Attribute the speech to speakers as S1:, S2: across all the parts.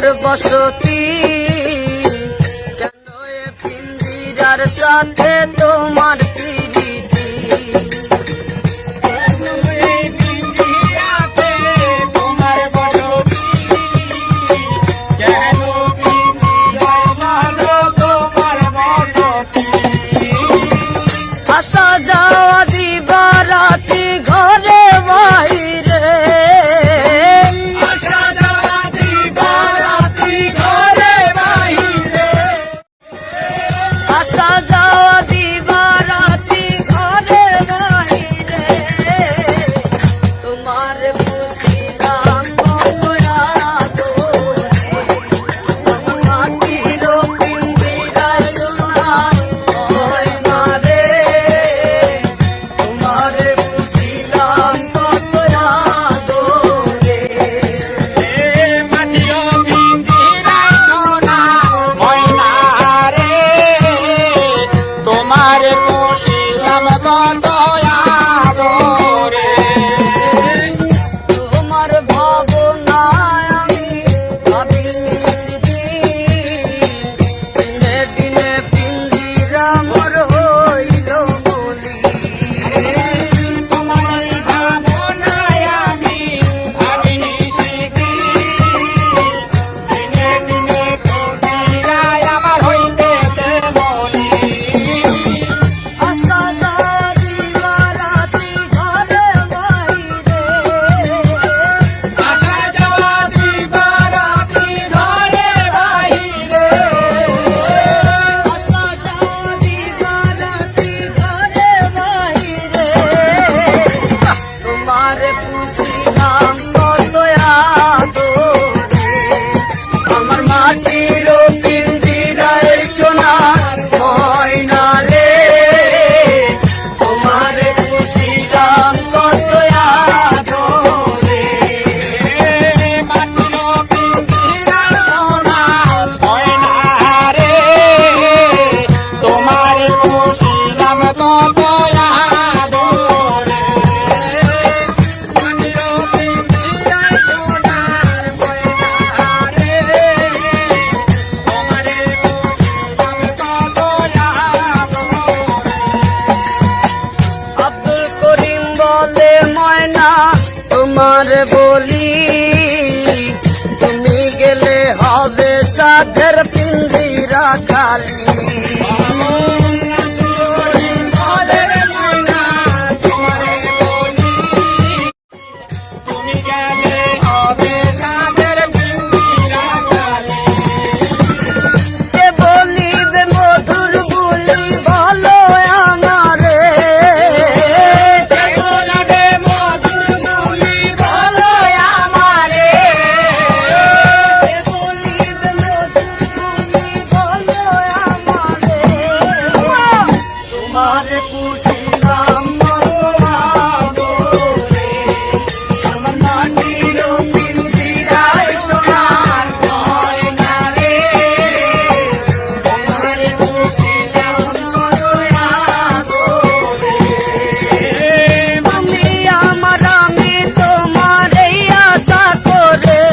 S1: তোমার বসতি, কেন এ পিঞ্জিরার সাথে তোমার প্রীতি। আসা যাওয়া দিবা রাতি ঘরে বাইরে,
S2: আসা যাওয়া দিবা রাতি ঘরে বাইরে,
S1: আসা যাওয়া দিবা রাতি ঘরে বাইরে। তোমার পুষিলাম মমরা দোরে, মাটির পিঞ্জিরা সোনা হয় না রে। তোমার পুষিলাম মমরা দোরে,
S2: মাটিও পিঞ্জিরায় সোনা ময়না রে। তোমার পুষিলাম কত আদরে।
S1: তোমার ভাবনায় আমি ভাবি নিশিদিন, দিনে দিনে পিঞ্জিরা মোর হইল বলি।
S2: তোমার ভাবনায় আমি ভাবি নিশিদিন, দিনে দিনে পিঞ্জিরায় আমার হইতেছে বলি।
S1: আসা যাওয়া দিবা রাতি ঘরে বাইরে,
S2: আসা যাওয়া দিবা রাতি ঘরে বাইরে,
S1: আসা যাওয়া দিবা রাতি ঘরে বাইরে। তোমার পুষিলাম কত আদরে, আমার মাটির পিঞ্জিরায় সোনার ময়না রে। তোমার পুষিলাম কত আদরে,
S2: মাটির পিঞ্জিরা সোনা ময়না রে। তোমার পুষিলাম কত আদরে। মাটির পিঞ্জিরা সোনা ময়না রে। তোমার পুষিলাম কত আদরে।
S1: আব্দুল করিম বলে ময়না তোমার বলি, তুমি গেলে হবে সাধের পিঞ্জিরা খালি।
S2: তুমি গেলে হবে সাদের পিঞ্জিরা খালি।
S1: কে বলিবে মধুর বুলি বলো আমারে,
S2: বলবে মধুর বুলি বলো আমারে।
S1: কে বলিবে মধুর বুলি বলো আমারে। তোমার পুষিলাম কত আদরে, আমার মাটির পিঞ্জিরায় সোনার ময়না রে। তোমার পুষিলাম কত আদরে, তুমি আমার আমি তোমার এই আশা করে,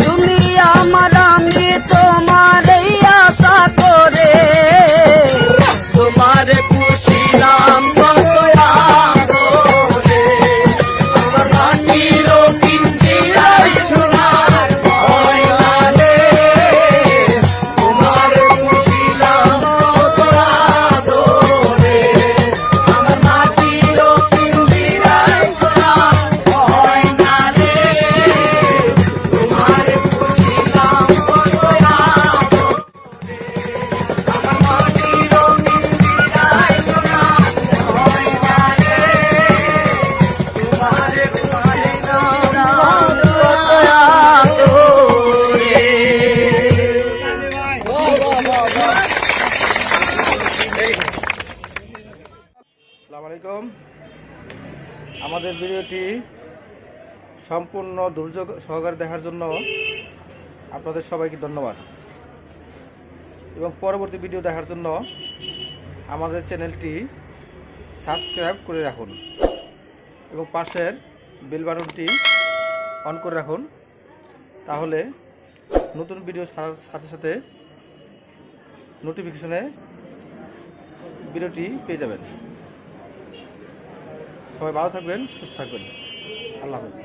S1: তুমি আমার আমি তোমার এই আশা করে। তোমার পুষিলাম কত আদরে, আমার মাটির পিঞ্জিরায় সোনার ময়না রে। তোমার পুষিলাম কত আদরে, আমার মাটির পিঞ্জিরায় সোনার ময়না রে। তোমার পুষিলাম কত আদরে, আমার মাটির পিঞ্জিরায় সোনার ময়না রে। তোমার পুষিলাম কত আদরে।
S3: আসসালামু আলাইকুম। আমাদের ভিডিওটি সম্পূর্ণ ধৈর্য সহকারে দেখার জন্য আপনাদের সবাইকে ধন্যবাদ এবং পরবর্তী ভিডিও দেখার জন্য আমাদের চ্যানেলটি সাবস্ক্রাইব করে রাখুন এবং পাশের বেল বাটনটি অন করে রাখুন তাহলে নতুন ভিডিও ছাড়ার সাথে সাথে নোটিফিকেশনে ভিডিওটি পেয়ে যাবেন। সবাই ভালো থাকবেন, সুস্থ থাকবেন। আল্লাহ হাফেজ।